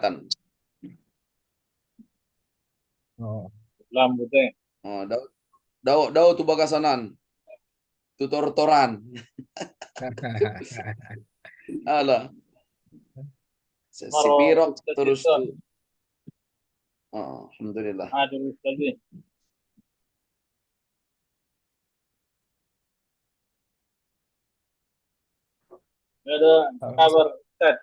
Selatan. Oh. Lambutnya. Oh, dau tu bagasanan. Tutor-toran. Alah. Si Maro Pirok Ustaz terus itu. tuh. Oh, alhamdulillah. Ada Ustaz ini. Ada kabar Ustaz.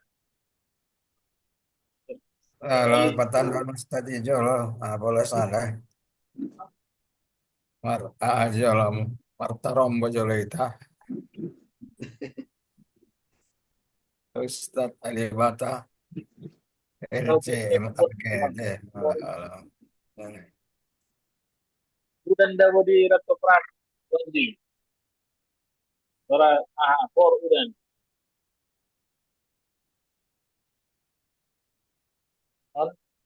Kalau Kali patan kalau tadi jolo, boleh salah. Mar jolo, marta rombo jolo ita. Ustad Alibata, LCM, AGD. udah dawo di Ratu Pran. Wandi. Ora por udah.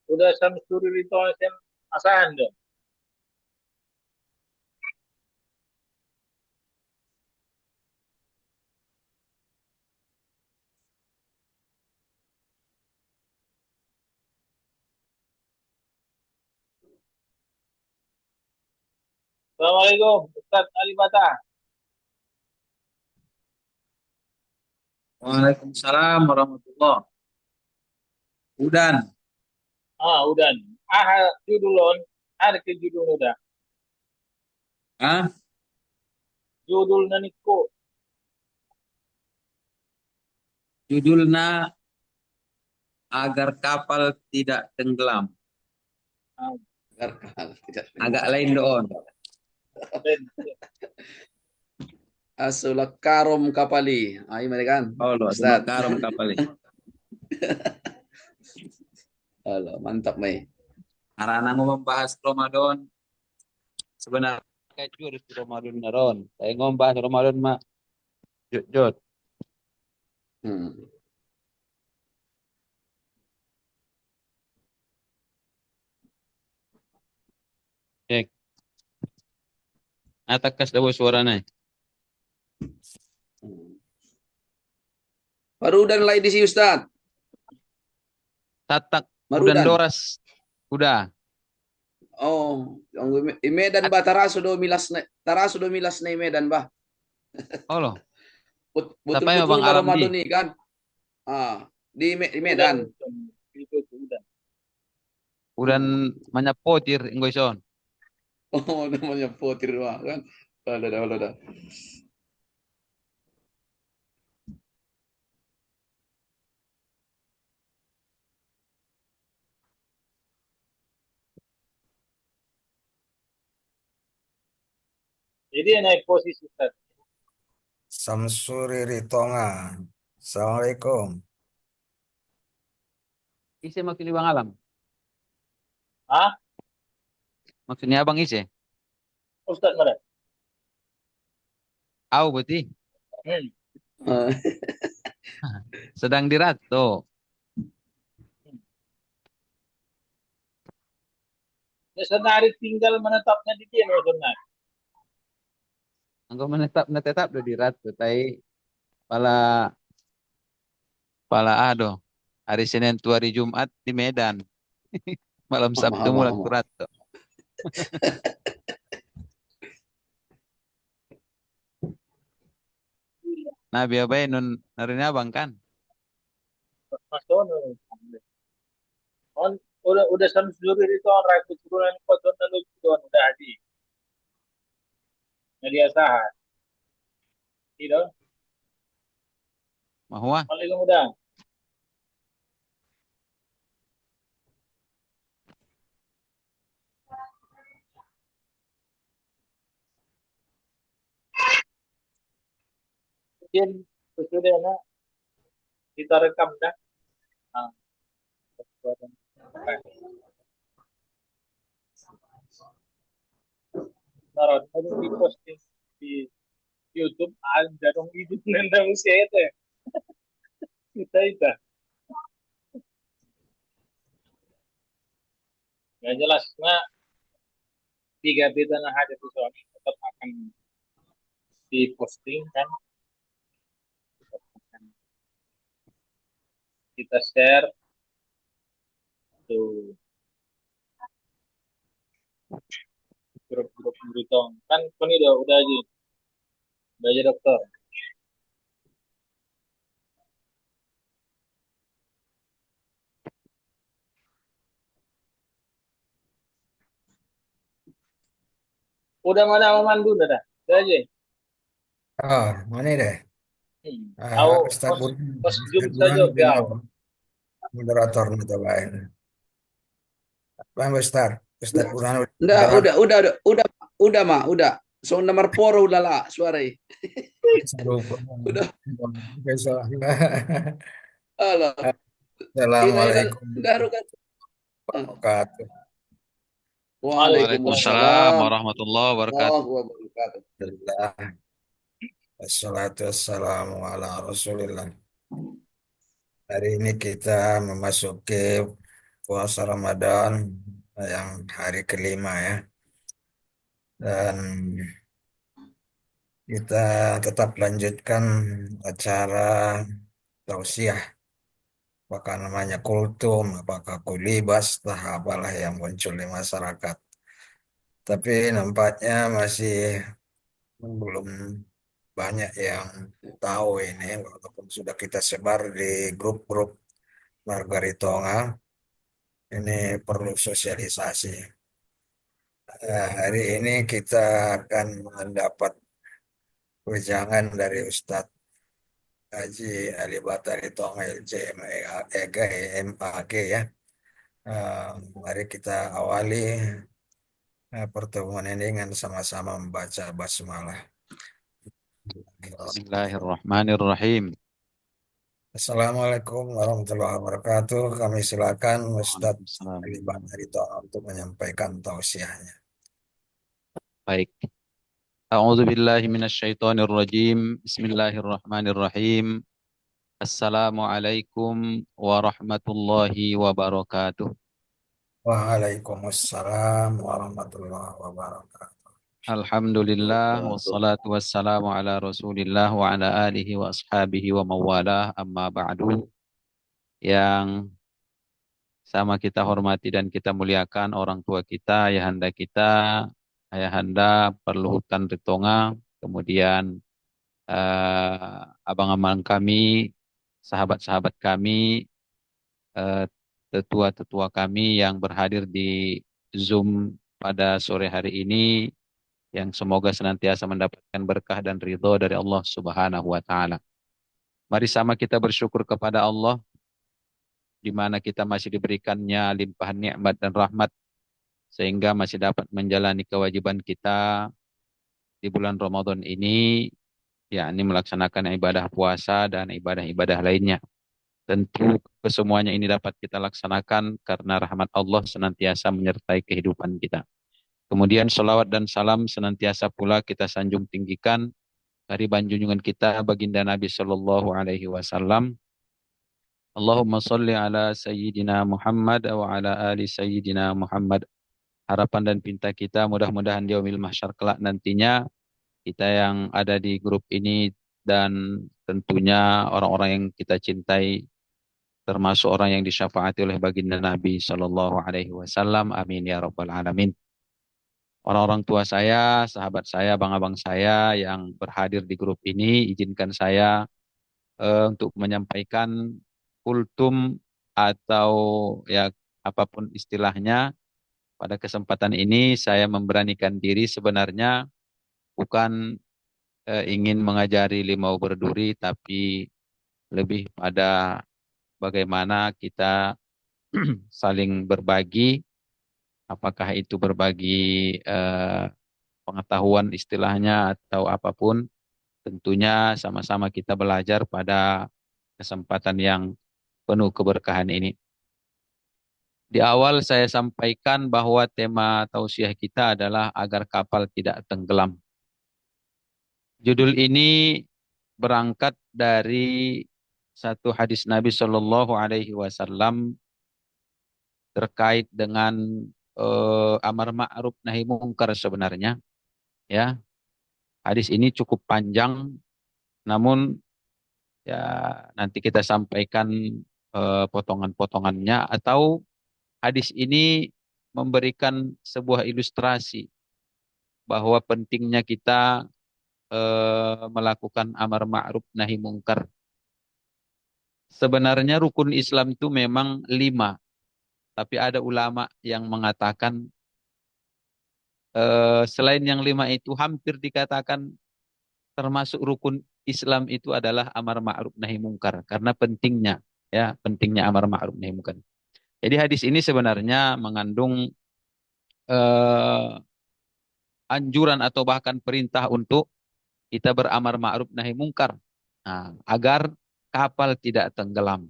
Udah samsuri itu sem asahan deh. Assalamualaikum Ustaz Alibata. Waalaikumsalam warahmatullah. Udan. Udah. Judulon. Ada ke judul udah. Ah, Judul naniko. judulnya agar kapal tidak tenggelam. Agak lain doon. Asulak karom kapali. Ay, mereka kan. Oh, lo, Ustaz. karom kapal. Halo, mantap, Mei. Karena mau membahas Ramadan, sebenarnya kayak jurus Ramadan naron. Saya ngombahas Ramadan mak jod. Hmm. Cek. Atakas daw suaranya. Marudan lagi di si Ustaz. Tatak udan Marudan. doras. Udah. Oh, di Medan ba taraso do milas na Medan ba? Oh lo. Tapay Betul-betul mabang na alam Ramadan di. nih kan? Di Medan. Itu udah. Udan manyapotir inggoison. Oh, namanya potir wah kan. Ada. Jadi naik posisi Ustaz. Samsuri Ritonga. Assalamualaikum. Ise maksudnya bang alam. Hah? Maksudnya abang ise. Ustaz mana? Au berarti. Ah, Sedang dirato. Ya senari tinggal menetapnya di dia maksudnya. Angko menetap do dirato. Tai pala pala ado. Hari Senin tu hari Jumat di Medan. Malam Sabtu mulak Mama. turato. Nah biar baik nun narin abang kan. Mas Dono. On udah samsuri itu on rakyat turunan kotor lalu tuan udah haji. Media sahat. Tidak. Mahua. Assalamualaikum udah. Mungkin sudah na kita rekam dah. Ah, taruh ada di posting di YouTube ada dong itu nenda usia itu. Kita. Ya jelas, nah tiga tanah ada di Sony tetap akan diposting kan, tetap akan kita share Tuh, grup-grup beritong. Kan ini udah aja dokter. Udah mana sama Mandu udah dah. Udah aja. Oh, mana deh? Tahu Ustaz host Burhan, host Zoom Ustaz saja Burhanuddin biar. apa? Moderator nih cobain. Bang Ustaz, Ustaz Nggak, Burhanuddin nggak, moderator. udah, mah, udah. So nomor poro udah lah suara. Lupa. Udah, Besok. alah. Ini Assalamualaikum dah rukan. warahmatullahi wabarakatuh. Waalaikumsalam Waalaikumsalam warahmatullahi wabarakatuh. warahmatullahi wabarakatuh. Alhamdulillah. Wassalatu wassalamu ala Rasulillah. Hari ini kita memasuki puasa Ramadan yang hari kelima ya. Dan kita tetap lanjutkan acara tausiah. Apakah namanya kultum, apakah kulibas, entah apalah yang muncul di masyarakat. Tapi nampaknya masih belum banyak yang tahu ini, walaupun sudah kita sebar di grup-grup Margaritonga, ini perlu sosialisasi. Hari ini kita akan mendapat wejangan dari Ustadz Haji Ali Batari Tonga LCM EG MAG ya. Eh, Mari kita awali pertemuan ini dengan sama-sama membaca basmalah. Bismillahirrahmanirrahim. Assalamualaikum warahmatullahi wabarakatuh. Kami silakan Ustadz Waalaikumsalam. Ali Batari Tonga untuk menyampaikan tausiahnya. Baik. A'udzu billahi minasyaitonir rajim. Bismillahirrahmanirrahim. Assalamualaikum warahmatullahi wabarakatuh. Waalaikumsalam warahmatullahi wabarakatuh. Alhamdulillah wassalatu wassalamu ala Rasulillah wa ala alihi wa ashabihi wa mawalah amma ba'du. Yang sama kita hormati dan kita muliakan orang tua kita, ayahanda kita, ayahanda Perluhutan Ritonga, kemudian abang-abang kami, sahabat-sahabat kami, eh, tetua-tetua kami yang berhadir di Zoom pada sore hari ini, yang semoga senantiasa mendapatkan berkah dan ridho dari Allah Subhanahu wa Ta'ala. Mari sama kita bersyukur kepada Allah, di mana kita masih diberikannya limpahan nikmat dan rahmat, sehingga masih dapat menjalani kewajiban kita di bulan Ramadan ini, yakni melaksanakan ibadah puasa dan ibadah-ibadah lainnya. Tentu kesemuanya ini dapat kita laksanakan karena rahmat Allah senantiasa menyertai kehidupan kita. Kemudian salawat dan salam senantiasa pula kita sanjung tinggikan dari junjungan kita baginda Nabi Sallallahu Alaihi Wasallam. Allahumma salli ala Sayyidina Muhammad wa ala ali Sayyidina Muhammad. Harapan dan pinta kita mudah-mudahan di yaumil mahsyar kelak nantinya, kita yang ada di grup ini dan tentunya orang-orang yang kita cintai, termasuk orang yang disyafaati oleh baginda Nabi Sallallahu Alaihi Wasallam. Amin ya rabbal alamin. Orang-orang tua saya, sahabat saya, abang-abang saya yang berhadir di grup ini, izinkan saya untuk menyampaikan kultum atau ya apapun istilahnya. Pada kesempatan ini saya memberanikan diri, sebenarnya bukan ingin mengajari limau berduri, tapi lebih pada bagaimana kita saling berbagi, apakah itu berbagi pengetahuan istilahnya atau apapun, tentunya sama-sama kita belajar pada kesempatan yang penuh keberkahan ini. Di awal saya sampaikan bahwa tema tausiah kita adalah agar kapal tidak tenggelam. Judul ini berangkat dari satu hadis Nabi Shallallahu Alaihi Wasallam terkait dengan amar ma'ruf nahi mungkar sebenarnya. Ya, hadis ini cukup panjang, namun ya nanti kita sampaikan potongan-potongannya, atau hadis ini memberikan sebuah ilustrasi bahwa pentingnya kita melakukan amar ma'ruf nahi mungkar. Sebenarnya rukun Islam itu memang 5, tapi ada ulama yang mengatakan selain yang 5 itu hampir dikatakan termasuk rukun Islam itu adalah amar ma'ruf nahi mungkar karena pentingnya, ya, pentingnya amar ma'ruf nahi mungkar. Jadi hadis ini sebenarnya mengandung eh, anjuran atau bahkan perintah untuk kita beramar ma'ruf nahi mungkar. Nah, agar kapal tidak tenggelam.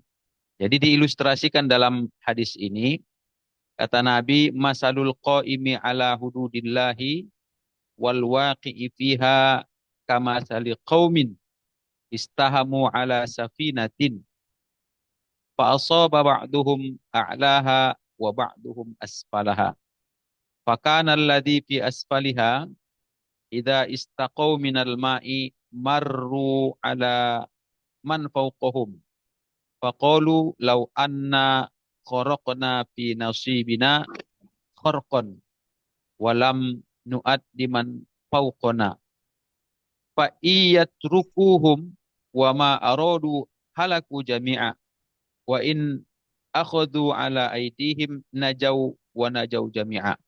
Jadi diilustrasikan dalam hadis ini, kata Nabi, masalul qaimi ala hududillahi wal waqi'i fiha kama sali qaumin istahamu ala safinatin fa asaba ba'duhum a'laha wa ba'duhum asfalaha. Fakana alladhi fi asfaliha idza istaqaw minal ma'i marru ala man fawqahum faqalu law anna kharaqna fi nasibina kharqan walam nu'addi man fawqana fa iyatrukuhum wa ma aradu halaku jami'a wa in akhadhu ala aidihim najau wa najau jami'a.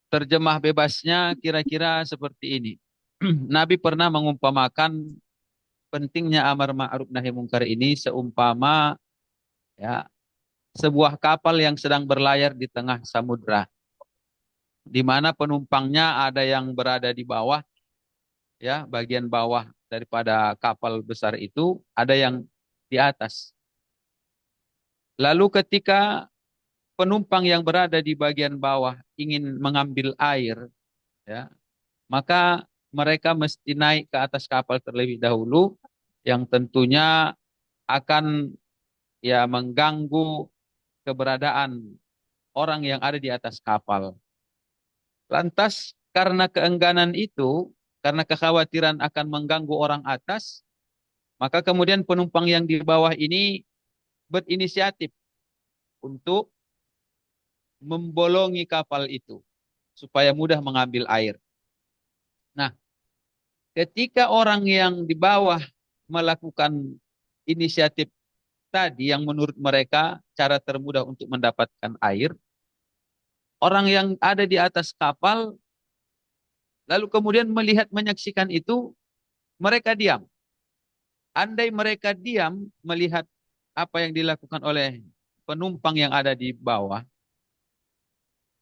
Terjemah bebasnya kira-kira seperti ini. Nabi pernah mengumpamakan pentingnya amar ma'ruf nahi mungkar ini seumpama, ya, sebuah kapal yang sedang berlayar di tengah samudra, di mana penumpangnya ada yang berada di bawah, ya, bagian bawah daripada kapal besar itu, ada yang di atas. Lalu ketika penumpang yang berada di bagian bawah ingin mengambil air, ya, maka mereka mesti naik ke atas kapal terlebih dahulu, yang tentunya akan, ya, mengganggu keberadaan orang yang ada di atas kapal. Lantas karena keengganan itu, karena kekhawatiran akan mengganggu orang atas, maka kemudian penumpang yang di bawah ini berinisiatif untuk membolongi kapal itu supaya mudah mengambil air. Nah, ketika orang yang di bawah melakukan inisiatif tadi yang menurut mereka cara termudah untuk mendapatkan air, orang yang ada di atas kapal lalu kemudian melihat menyaksikan itu, mereka diam. Andai mereka diam melihat apa yang dilakukan oleh penumpang yang ada di bawah,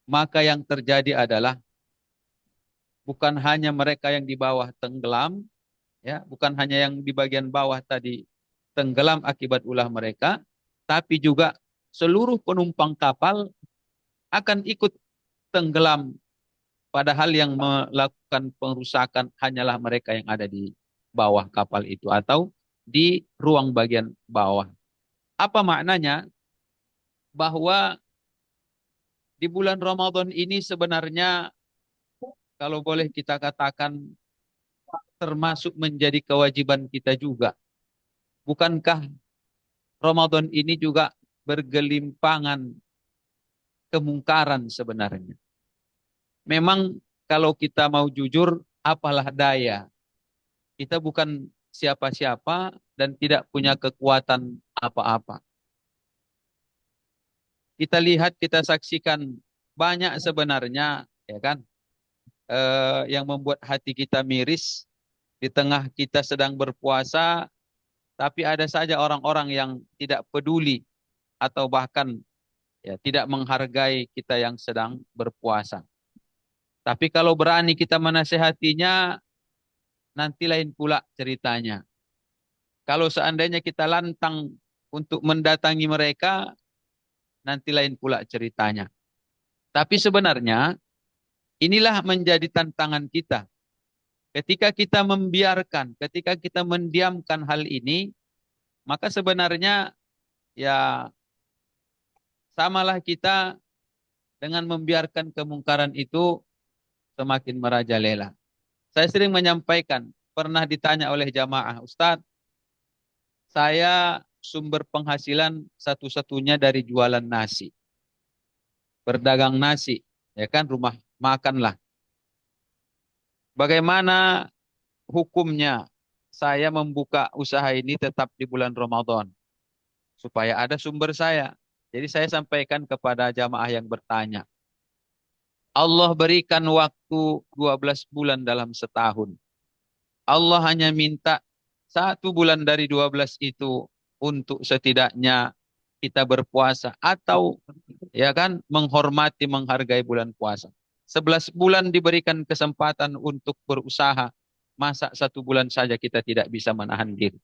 maka yang terjadi adalah bukan hanya mereka yang di bawah tenggelam, ya, bukan hanya yang di bagian bawah tadi tenggelam akibat ulah mereka, tapi juga seluruh penumpang kapal akan ikut tenggelam, padahal yang melakukan pengerusakan hanyalah mereka yang ada di bawah kapal itu atau di ruang bagian bawah. Apa maknanya? Bahwa di bulan Ramadan ini sebenarnya kalau boleh kita katakan termasuk menjadi kewajiban kita juga. Bukankah Ramadan ini juga bergelimpangan kemungkaran sebenarnya? Memang kalau kita mau jujur, apalah daya. Kita bukan siapa-siapa dan tidak punya kekuatan apa-apa. Kita lihat, kita saksikan banyak sebenarnya, ya kan, yang membuat hati kita miris di tengah kita sedang berpuasa, tapi ada saja orang-orang yang tidak peduli atau bahkan, ya, tidak menghargai kita yang sedang berpuasa. Tapi kalau berani kita menasehatinya, nanti lain pula ceritanya. Kalau seandainya kita lantang untuk mendatangi mereka, nanti lain pula ceritanya. Tapi sebenarnya inilah menjadi tantangan kita. Ketika kita membiarkan, ketika kita mendiamkan hal ini, maka sebenarnya, ya, samalah kita dengan membiarkan kemungkaran itu semakin merajalela. Saya sering menyampaikan, pernah ditanya oleh jamaah, Ustadz, saya sumber penghasilan satu-satunya dari jualan nasi, berdagang nasi, ya kan, rumah makan lah. Bagaimana hukumnya saya membuka usaha ini tetap di bulan Ramadan supaya ada sumber saya. Jadi saya sampaikan kepada jamaah yang bertanya, Allah berikan waktu 12 bulan dalam setahun. Allah hanya minta 1 bulan dari 12 itu untuk setidaknya kita berpuasa atau ya kan menghormati menghargai bulan puasa. 11 bulan diberikan kesempatan untuk berusaha. Masa 1 bulan saja kita tidak bisa menahan diri.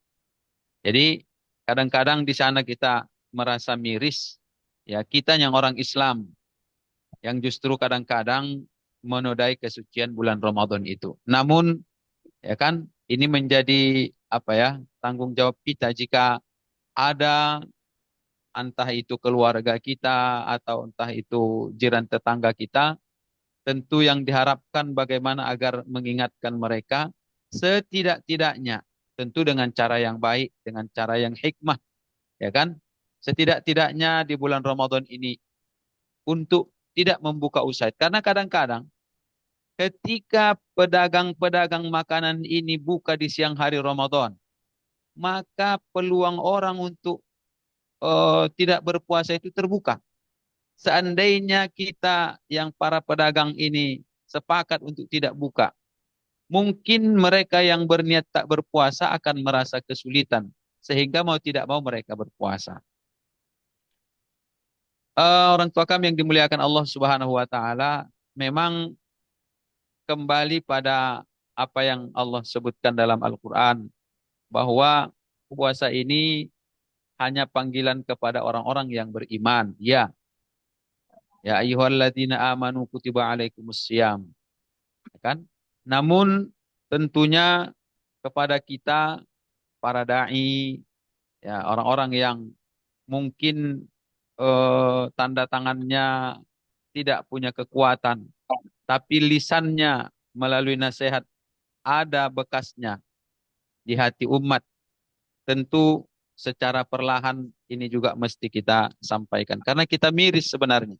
Jadi kadang-kadang di sana kita merasa miris. Ya, kita yang orang Islam yang justru kadang-kadang menodai kesucian bulan Ramadan itu. Namun ya kan ini menjadi apa ya, tanggung jawab kita jika ada entah itu keluarga kita atau entah itu jiran tetangga kita, tentu yang diharapkan bagaimana agar mengingatkan mereka setidak-tidaknya, tentu dengan cara yang baik, dengan cara yang hikmah, ya kan? Setidak-tidaknya di bulan Ramadan ini untuk tidak membuka usaha. Karena kadang-kadang ketika pedagang-pedagang makanan ini buka di siang hari Ramadan, maka peluang orang untuk tidak berpuasa itu terbuka. Seandainya kita yang para pedagang ini sepakat untuk tidak buka, mungkin mereka yang berniat tak berpuasa akan merasa kesulitan, sehingga mau tidak mau mereka berpuasa. Orang tua kami yang dimuliakan Allah Subhanahu wa taala, memang kembali pada apa yang Allah sebutkan dalam Al-Qur'an, bahwa puasa ini hanya panggilan kepada orang-orang yang beriman. Ya, ya ayyuhalladzina amanu kutiba alaikumussyam. Ya kan? Namun tentunya kepada kita para dai, ya orang-orang yang mungkin tanda tangannya tidak punya kekuatan, tapi lisannya melalui nasihat ada bekasnya di hati umat. Tentu secara perlahan ini juga mesti kita sampaikan. Karena kita miris sebenarnya.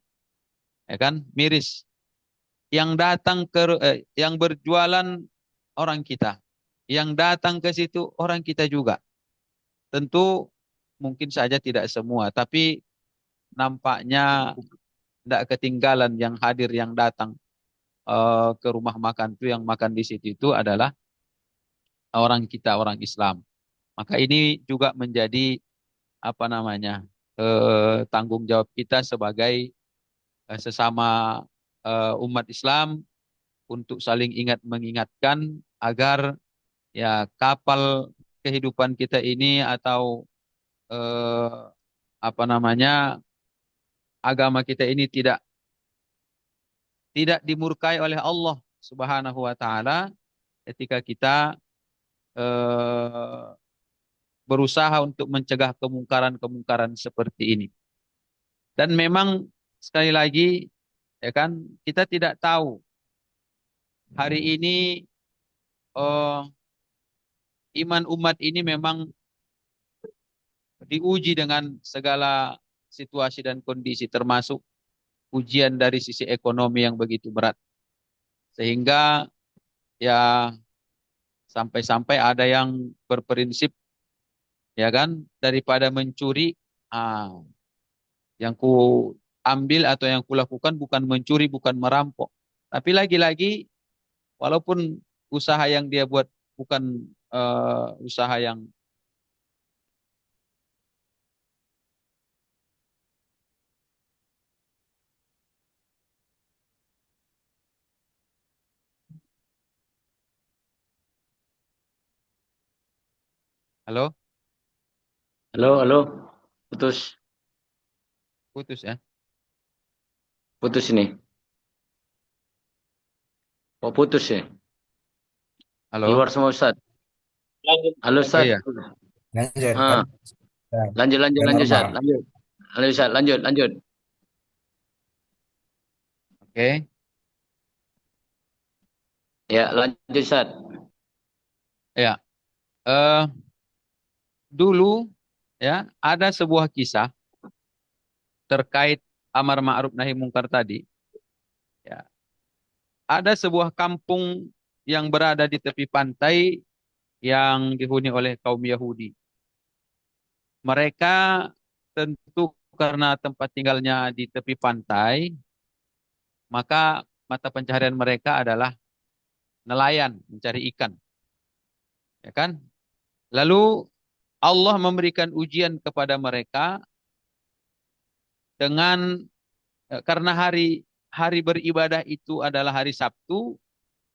Ya kan? Miris. Yang datang yang berjualan orang kita. Yang datang ke situ orang kita juga. Tentu mungkin saja tidak semua. Tapi nampaknya tidak ketinggalan yang hadir, yang datang ke rumah makan itu, yang makan di situ itu adalah orang kita, orang Islam. Maka ini juga menjadi apa namanya, tanggung jawab kita sebagai sesama umat Islam untuk saling ingat mengingatkan agar ya kapal kehidupan kita ini atau eh, apa namanya, agama kita ini tidak dimurkai oleh Allah Subhanahu wa taala ketika kita eh, berusaha untuk mencegah kemungkaran-kemungkaran seperti ini. Dan memang sekali lagi ya kan, kita tidak tahu hari ini eh, iman umat ini memang diuji dengan segala situasi dan kondisi, termasuk ujian dari sisi ekonomi yang begitu berat. Sehingga ya sampai-sampai ada yang berprinsip ya kan, daripada mencuri, ah, yang ku ambil atau yang ku lakukan bukan mencuri, bukan merampok. Tapi lagi-lagi walaupun usaha yang dia buat bukan usaha yang halo, Halo, halo. Putus, putus ya. putus ini. Oh, putus ya. Halo. Keluar semua Ustaz. Lanjut. Halo Oh Ustaz. iya. Lanjut kan? Ah, lanjut, lanjut, Udah lanjut Ustaz. normal. Lanjut. Lanjut Ustaz, lanjut, lanjut. Oke. Ya, lanjut Ustaz. Ya. Eh dulu ya, ada sebuah kisah terkait amar ma'ruf nahi mungkar tadi. Ya, ada sebuah kampung yang berada di tepi pantai yang dihuni oleh kaum Yahudi. Mereka tentu karena tempat tinggalnya di tepi pantai, maka mata pencaharian mereka adalah nelayan, mencari ikan, ya kan? Lalu Allah memberikan ujian kepada mereka dengan karena hari hari beribadah itu adalah hari Sabtu,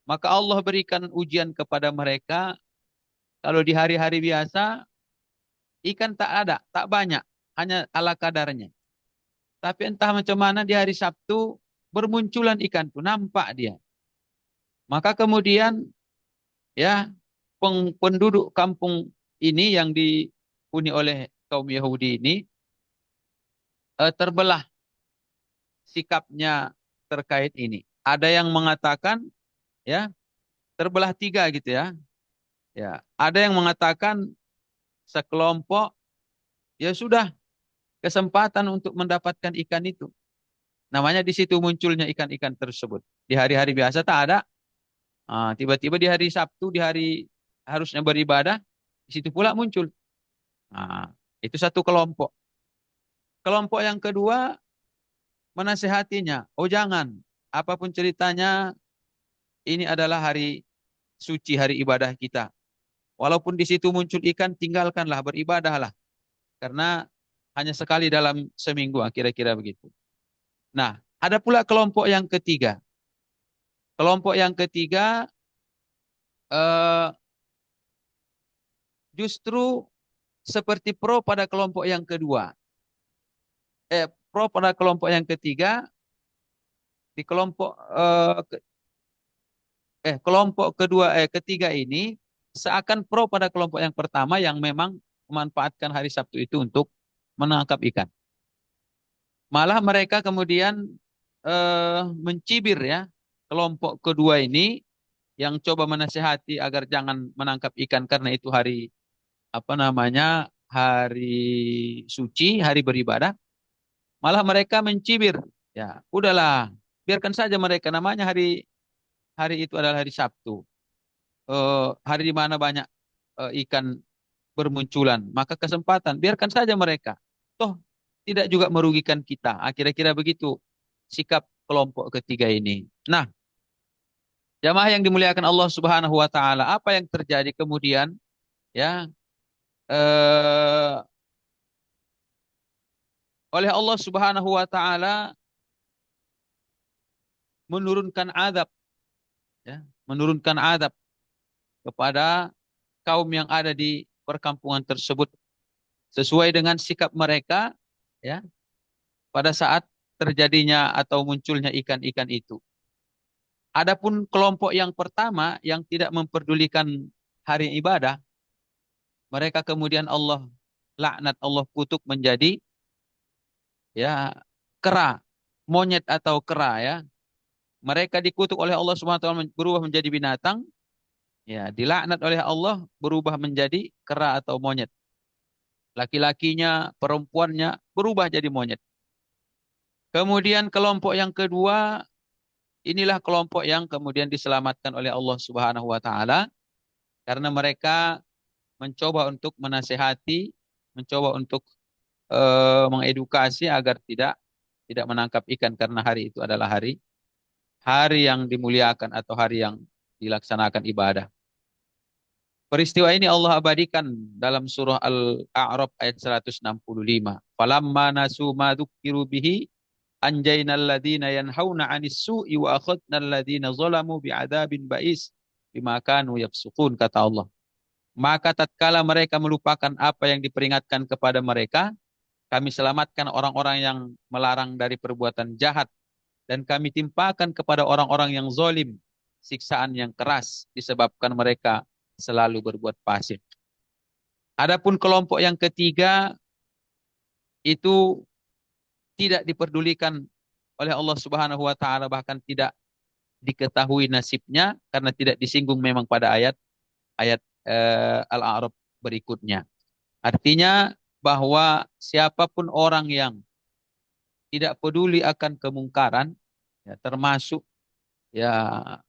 maka Allah berikan ujian kepada mereka. Kalau di hari-hari biasa ikan tak ada, tak banyak, hanya ala kadarnya. Tapi entah macam mana di hari Sabtu bermunculan ikan itu, nampak dia. Maka kemudian ya penduduk kampung ini yang dihuni oleh kaum Yahudi ini terbelah sikapnya terkait ini. Ada yang mengatakan ya terbelah tiga gitu ya. Ya, ada yang mengatakan sekelompok ya sudah kesempatan untuk mendapatkan ikan itu. Namanya di situ munculnya ikan-ikan tersebut. Di hari-hari biasa tak ada. Tiba-tiba di hari Sabtu, di hari harusnya beribadah, di situ pula muncul. Nah, itu satu kelompok. Kelompok yang kedua menasehatinya, oh jangan, apapun ceritanya, ini adalah hari suci, hari ibadah kita. Walaupun di situ muncul ikan, tinggalkanlah, beribadahlah. Karena hanya sekali dalam seminggu, kira-kira begitu. Nah, ada pula kelompok yang ketiga. Kelompok yang ketiga eh, justru seperti pro pada kelompok yang kedua. Pro pada kelompok yang ketiga, di kelompok ketiga ini seakan pro pada kelompok yang pertama yang memang memanfaatkan hari Sabtu itu untuk menangkap ikan. Malah mereka kemudian mencibir ya kelompok kedua ini yang coba menasihati agar jangan menangkap ikan karena itu hari hari suci, hari beribadah. Malah mereka mencibir, ya udahlah, biarkan saja mereka, namanya hari hari itu adalah hari Sabtu, hari di mana banyak ikan bermunculan, maka kesempatan biarkan saja mereka, toh tidak juga merugikan kita. Kira-kira begitu sikap kelompok ketiga ini. Nah, jamaah yang dimuliakan Allah Subhanahu wa taala, apa yang terjadi kemudian? Ya, eh, oleh Allah Subhanahu wa taala menurunkan azab, ya, menurunkan azab kepada kaum yang ada di perkampungan tersebut sesuai dengan sikap mereka ya pada saat terjadinya atau munculnya ikan-ikan itu. Adapun kelompok yang pertama yang tidak memperdulikan hari ibadah, mereka kemudian Allah laknat, Allah kutuk menjadi ya kera, monyet atau kera ya. Mereka dikutuk oleh Allah Subhanahu wa taala berubah menjadi binatang, ya dilaknat oleh Allah berubah menjadi kera atau monyet. Laki-lakinya, perempuannya berubah jadi monyet. Kemudian kelompok yang kedua, inilah kelompok yang kemudian diselamatkan oleh Allah Subhanahu wa taala karena mereka mencoba untuk menasehati, mencoba untuk mengedukasi agar tidak menangkap ikan karena hari itu adalah hari yang dimuliakan atau hari yang dilaksanakan ibadah. Peristiwa ini Allah abadikan dalam surah Al-A'raf ayat 165. Falamma nasu ma dzukiru bihi anjaynal ladzina yanhauna 'anis su'i wa akhadnal ladzina zalamu bi'adzabin ba'is bima kanu yafsukun, kata Allah. Maka tatkala mereka melupakan apa yang diperingatkan kepada mereka, kami selamatkan orang-orang yang melarang dari perbuatan jahat dan kami timpakan kepada orang-orang yang zalim siksaan yang keras disebabkan mereka selalu berbuat fasik. Adapun kelompok yang ketiga itu tidak diperdulikan oleh Allah Subhanahu wa taala, bahkan tidak diketahui nasibnya karena tidak disinggung memang pada ayat Al-A'raf berikutnya. Artinya bahwa siapapun orang yang tidak peduli akan kemungkaran, ya, termasuk ya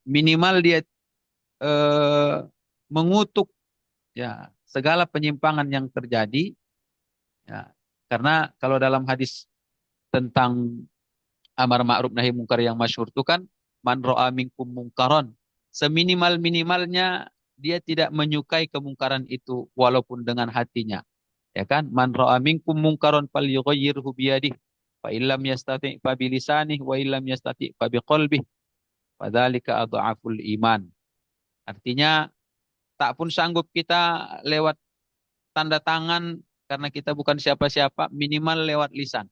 minimal dia mengutuk ya segala penyimpangan yang terjadi, ya. Karena kalau dalam hadis tentang amar ma'ruf nahi mungkar yang masyhur itu kan, man ra'a minkum mungkaron, seminimal-minimalnya dia tidak menyukai kemungkaran itu walaupun dengan hatinya, ya kan, man ra'a minkum mungkaron falyughayyirhu biyadihi fa illam yastati' fa bilisanihi wa illam yastati' fa biqalbihi fadzalika adhaful iman. Artinya tak pun sanggup kita lewat tanda tangan karena kita bukan siapa-siapa, minimal lewat lisan.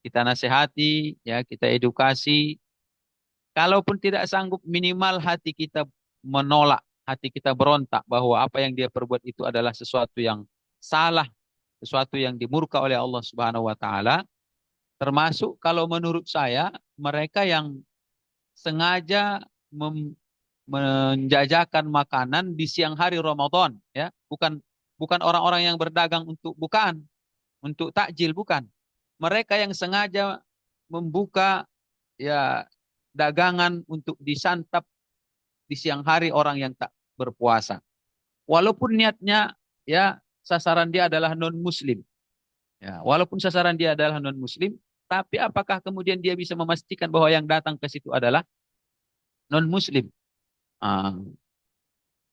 Kita nasihati, ya, kita edukasi. Kalaupun tidak sanggup, minimal hati kita menolak, hati kita berontak bahwa apa yang dia perbuat itu adalah sesuatu yang salah, sesuatu yang dimurka oleh Allah Subhanahu wa taala. Termasuk kalau menurut saya mereka yang sengaja menjajakan makanan di siang hari Ramadan, ya, bukan orang-orang yang berdagang untuk bukaan, untuk takjil, bukan. Mereka yang sengaja membuka ya dagangan untuk disantap di siang hari orang yang tak berpuasa. Walaupun niatnya ya sasaran dia adalah non muslim. Ya, walaupun sasaran dia adalah non muslim, tapi apakah kemudian dia bisa memastikan bahwa yang datang ke situ adalah non muslim? Ah,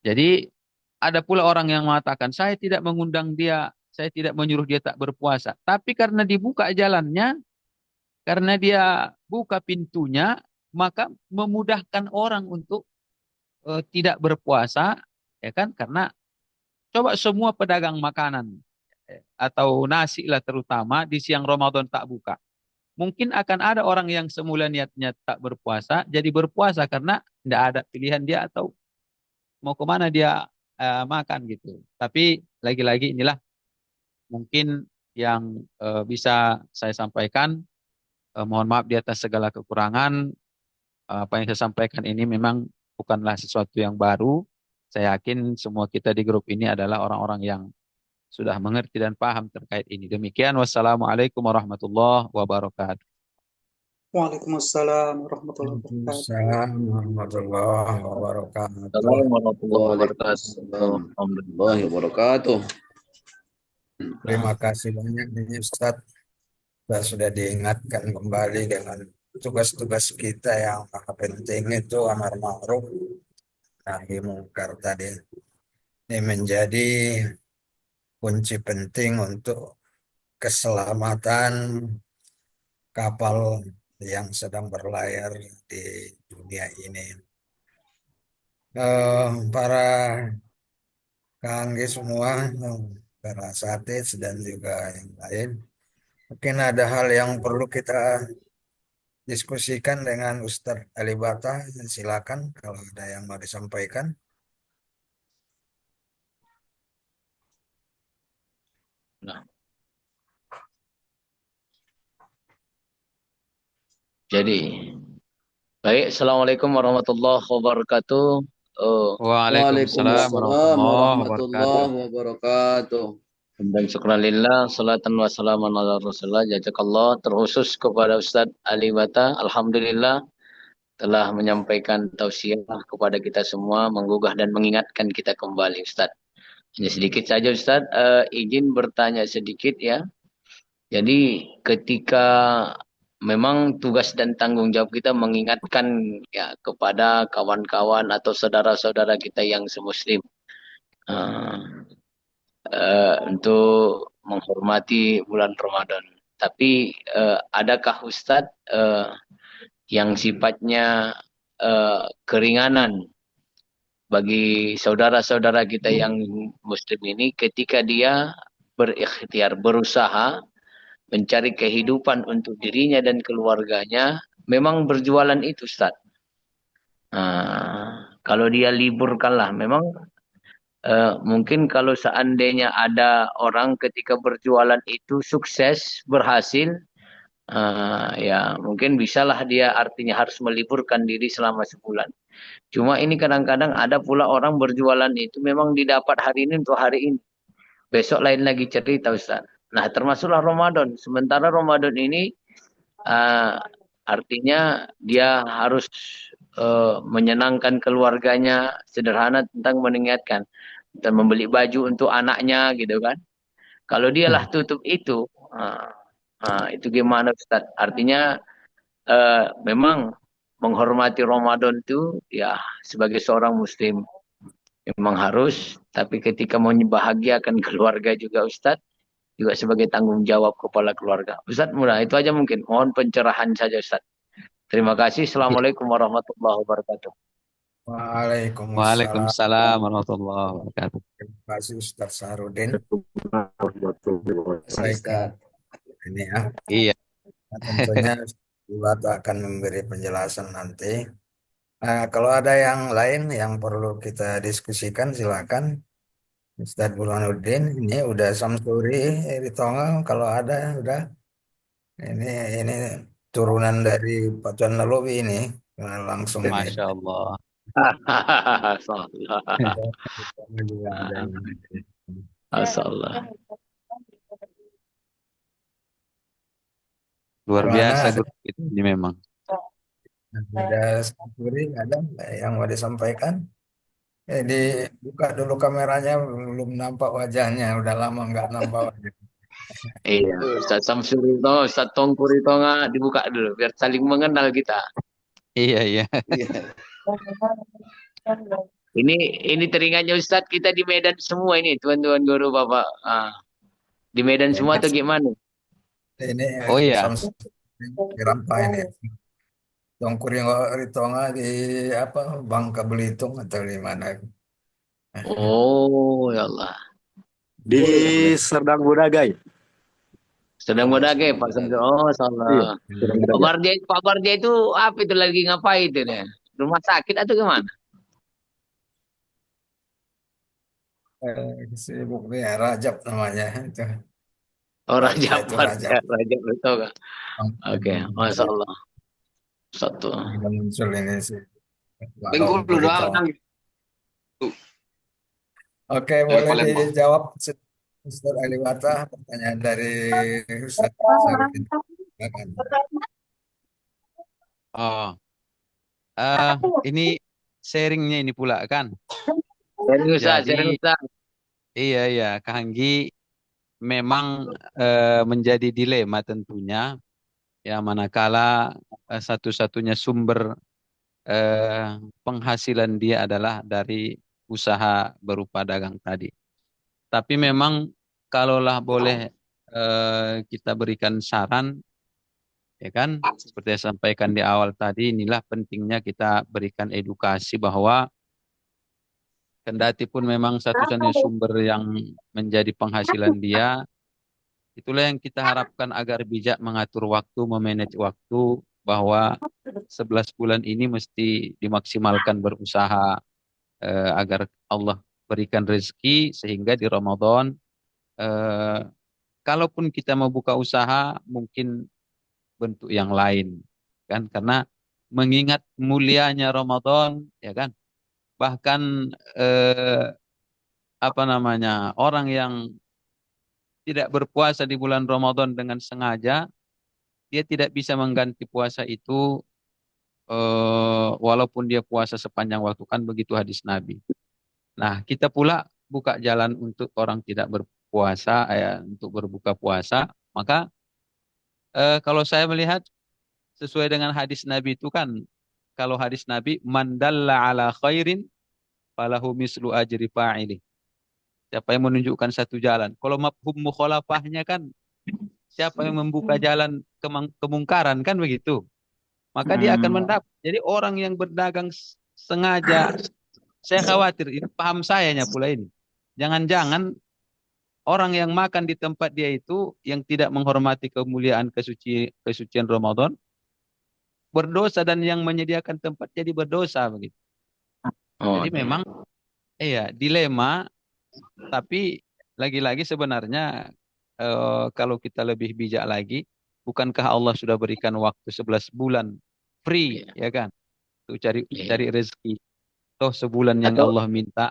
jadi ada pula orang yang mengatakan saya tidak mengundang dia, saya tidak menyuruh dia tak berpuasa. Tapi karena dibuka jalannya, karena dia buka pintunya, maka memudahkan orang untuk tidak berpuasa, ya kan? Karena coba semua pedagang makanan atau nasi lah terutama di siang Ramadan tak buka. Mungkin akan ada orang yang semula niatnya tak berpuasa, jadi berpuasa karena tidak ada pilihan dia atau mau kemana dia makan gitu. Tapi lagi-lagi inilah mungkin yang bisa saya sampaikan. Mohon maaf di atas segala kekurangan. Apa yang saya sampaikan ini memang bukanlah sesuatu yang baru. Saya yakin semua kita di grup ini adalah orang-orang yang sudah mengerti dan paham terkait ini. Demikian, wassalamualaikum warahmatullahi wabarakatuh. Waalaikumsalam warahmatullahi wabarakatuh. Waalaikumsalam warahmatullahi wabarakatuh. Assalamualaikum warahmatullahi wabarakatuh. Waalaikumsalam Alhamdulillah. warahmatullahi wabarakatuh. Terima kasih banyak nih Ustadz. Kita sudah diingatkan kembali dengan tugas-tugas kita yang sangat penting itu amar ma'ruf nahi mungkar tadi. Ini menjadi kunci penting untuk keselamatan kapal yang sedang berlayar di dunia ini. Para kangge semua, para satis dan juga yang lain, mungkin ada hal yang perlu kita diskusikan dengan Ustadz Alibata. Silakan kalau ada yang mau disampaikan. Nah, jadi baik. Assalamualaikum warahmatullahi wabarakatuh. Waalaikumsalam Waalaikumsalam warahmatullahi wabarakatuh. warahmatullahi wabarakatuh. Dan syukranillah, salatan wa salaman ala rasulullah, jazakallah, terkhusus kepada Ustadz Ali Bata. Alhamdulillah telah menyampaikan tausiah kepada kita semua, menggugah dan mengingatkan kita kembali, Ustadz. Hanya sedikit saja, Ustadz, izin bertanya sedikit ya. Jadi ketika memang tugas dan tanggung jawab kita mengingatkan ya kepada kawan-kawan atau saudara-saudara kita yang semuslim untuk menghormati bulan Ramadan. Tapi adakah Ustadz yang sifatnya keringanan bagi saudara-saudara kita yang muslim ini ketika dia berikhtiar, berusaha mencari kehidupan untuk dirinya dan keluarganya, memang berjualan itu, Ustaz. Kalau dia liburkanlah, memang mungkin kalau seandainya ada orang ketika berjualan itu sukses, berhasil, ya mungkin bisalah dia artinya harus meliburkan diri selama sebulan. Cuma ini kadang-kadang ada pula orang berjualan itu memang didapat hari ini untuk hari ini. Besok lain lagi cerita, Ustaz. Nah, termasuklah Ramadan. Sementara Ramadan ini eh, artinya dia harus menyenangkan keluarganya, sederhana tentang mengingatkan dan membeli baju untuk anaknya gitu kan. Kalau dialah tutup itu, itu gimana Ustaz? Artinya memang menghormati Ramadan itu ya sebagai seorang Muslim memang harus, tapi ketika mau membahagiakan keluarga juga Ustaz, juga sebagai tanggung jawab kepala keluarga. Ustaz mudah itu aja mungkin. Mohon pencerahan saja Ustaz. Terima kasih. Assalamualaikum warahmatullahi wabarakatuh. Waalaikumsalam. Waalaikumsalam warahmatullahi wabarakatuh. Terima kasih Ustaz Sarudin. Kasih Sampaikan Ustaz. ini ya. Iya. Nah, tentunya Ustaz akan memberi penjelasan nanti. Nah, kalau ada yang lain yang perlu kita diskusikan, silakan. Ustadz Burhanuddin, ini udah Samsuri di Tonga. Kalau ada, udah. Ini turunan dari Pacuan Nalobi ini. Nah, langsung ini. Masya Allah. Salah. Juga ada yang Masalah. Luar Gimana? biasa grup itu ini memang. Ada Samsuri, ada yang mau disampaikan? Dibuka dulu kameranya, belum nampak wajahnya. Udah lama nggak nampak wajah. Iya, Ustaz Samsuri Tonga, Ustaz Tongkuri Tonga dibuka dulu biar saling mengenal kita. Iya, iya. Iya. Ini teringatnya Ustaz kita di Medan semua ini, tuan-tuan guru Bapak. Di Medan semua atau gimana? Ini Oh iya. Samsuri di Rampa ini. Tongkuring Ritonga di apa Bangka Belitung atau di mana? Oh, ya Allah. Di Serdang Budagai. Sedang Modagai, Pak Samsuri. Oh, salah. Serdang Pak Budagai. Barja itu apa itu lagi ngapain itu deh? Rumah sakit atau gimana? Sibuk nih Rajab namanya itu. Oh, Barja Rajab, itu Barja, Rajab. Rajab betul kan? Oke, Masya Allah. Satu. Yang muncul ini sih. Bengkulu doang. Oke, boleh Palembang. dijawab Ustaz Aliwata pertanyaan dari Ustaz Sarudin. Silakan. Oh, ini sharingnya ini pula kan. Sering Ustaz, Jadi sering Ustaz. iya Kak Anggi memang menjadi dilema tentunya ya manakala satu-satunya sumber penghasilan dia adalah dari usaha berupa dagang tadi. Tapi memang kalaulah boleh kita berikan saran ya kan seperti yang saya sampaikan di awal tadi inilah pentingnya kita berikan edukasi bahwa kendati pun memang satu-satunya sumber yang menjadi penghasilan dia, itulah yang kita harapkan agar bijak mengatur waktu, memanage waktu, bahwa 11 bulan ini mesti dimaksimalkan berusaha agar Allah berikan rezeki sehingga di Ramadan, eh, kalaupun kita mau buka usaha, mungkin bentuk yang lain, kan? Karena mengingat mulianya Ramadan, ya kan? Bahkan eh, apa namanya orang yang tidak berpuasa di bulan Ramadan dengan sengaja, dia tidak bisa mengganti puasa itu walaupun dia puasa sepanjang waktu kan begitu hadis Nabi. Nah, kita pula buka jalan untuk orang tidak berpuasa, untuk berbuka puasa. Maka kalau saya melihat sesuai dengan hadis Nabi itu kan, kalau hadis Nabi, man dalla ala khairin falahu mislu ajri fa'ili. Siapa yang menunjukkan satu jalan. Kalau mafhum mukhalafahnya kan siapa yang membuka jalan kemungkaran kan begitu. Maka dia akan mendapat. Jadi orang yang berdagang sengaja, saya khawatir, ini paham sayanya pula ini. Jangan-jangan orang yang makan di tempat dia itu yang tidak menghormati kemuliaan kesucian Ramadan berdosa dan yang menyediakan tempat jadi berdosa begitu. Oh, Jadi memang dilema. Tapi lagi-lagi sebenarnya kalau kita lebih bijak lagi, bukankah Allah sudah berikan waktu 11 bulan free, ya kan? Untuk cari rezeki. Toh sebulan yang Atau Allah minta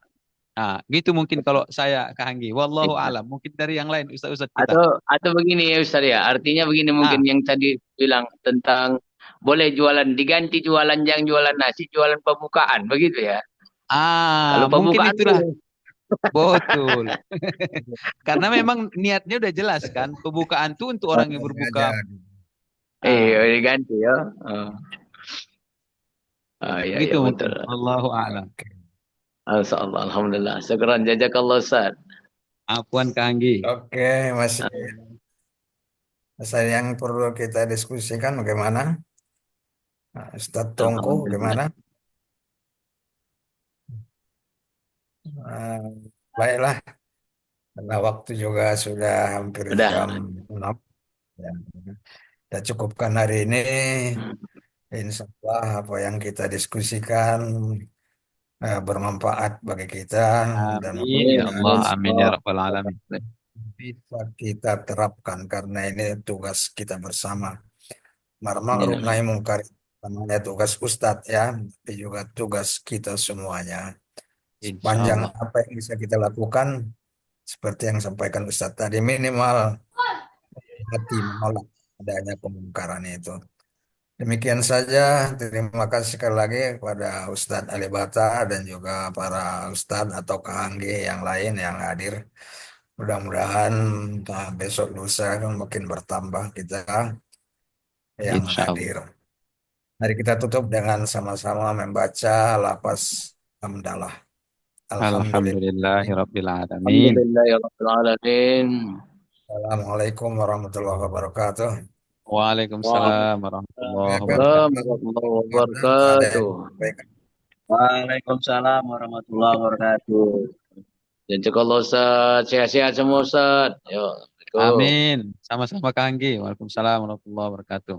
Nah, gitu mungkin kalau saya Kak Anggi. Wallahu alam. Mungkin dari yang lain ustaz-ustaz kita. Atau begini ya Ustaz ya. Artinya begini mungkin Ah, yang tadi bilang tentang boleh jualan diganti jualan yang jualan nasi, jualan pembukaan begitu ya. Kalau mungkin pembukaan itulah tuh betul. Karena memang niatnya udah jelas kan. Pembukaan tuh untuk orang yang berbuka. aja. diganti ya. Oh, ya Gitu ya mungkin. betul. Allahu a'lam. Oke. Insyaallah alhamdulillah. Syukran jazakallah Ustaz. Apuan Kak Anggi. Oke, masih yang perlu kita diskusikan bagaimana? Nah, Ustadz Tongko Alhamdulillah. bagaimana? Eh, baiklah, karena waktu juga sudah hampir Udah. jam 6. Ya. Kita cukupkan hari ini. Insya Allah apa yang kita diskusikan bermanfaat bagi kita dan Amin ya Amin. Allah. Amin. Amin ya rabbal alamin. bisa kita terapkan karena ini tugas kita bersama. Ma'ruf Ya. nahi mungkar namanya tugas Ustadz ya, tapi juga tugas kita semuanya. Insya Sepanjang Allah. apa yang bisa kita lakukan, seperti yang sampaikan Ustadz tadi, minimal hati menolak adanya pemungkaran itu. Demikian saja, terima kasih sekali lagi kepada Ustadz Ali Bata dan juga para Ustadz atau Kahanggi yang lain yang hadir. Mudah-mudahan besok lusa kan makin bertambah kita yang Insya Allah. hadir. Mari kita tutup dengan sama-sama membaca lafaz hamdalah. Alhamdulillah. Alhamdulillahi rabbil alamin. Alhamdulillah ya rabbil alamin. Assalamualaikum warahmatullahi wabarakatuh. Waalaikumsalam warahmatullahi Silakan wabarakatuh. Waalaikumsalam kalau ada yang wabarakatuh. disampaikan. Waalaikumsalam warahmatullahi wabarakatuh. Jazakallah Ustaz. Sehat-sehat semua Ustaz. Yo. Assalamualaikum. Amin. Sama-sama Kak Anggi. Waalaikumsalam warahmatullahi wabarakatuh.